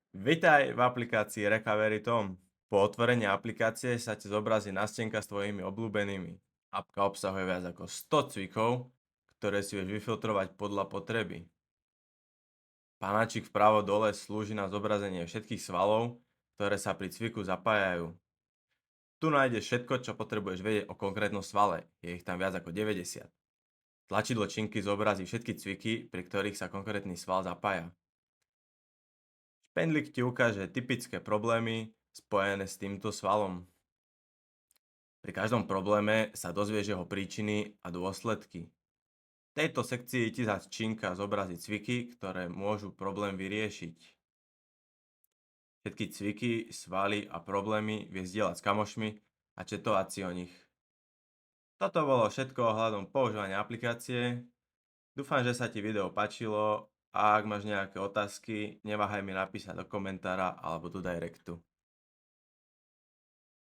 Vitaj v aplikácii Recovery Tom. Po otvorení aplikácie sa ti zobrazí nástenka s tvojimi obľúbenými. Apka obsahuje viac ako 100 cvikov, ktoré si vieš vyfiltrovať podľa potreby. Panáčik vpravo dole slúži na zobrazenie všetkých svalov, ktoré sa pri cviku zapájajú. Tu nájdeš všetko, čo potrebuješ vedieť o konkrétnom svale, je ich tam viac ako 90. Tlačidlo činky zobrazí všetky cviky, pri ktorých sa konkrétny sval zapája. Špendlík ti ukáže typické problémy spojené s týmto svalom. Pri každom probléme sa dozvieš jeho príčiny a dôsledky. V tejto sekcii ti zase činka zobrazí cviky, ktoré môžu problém vyriešiť. Všetky cviky, svaly a problémy vie zdieľať s kamošmi a četovať si o nich. Toto bolo všetko ohľadom používania aplikácie. Dúfam, že sa ti video páčilo a ak máš nejaké otázky, neváhaj mi napísať do komentára alebo do directu.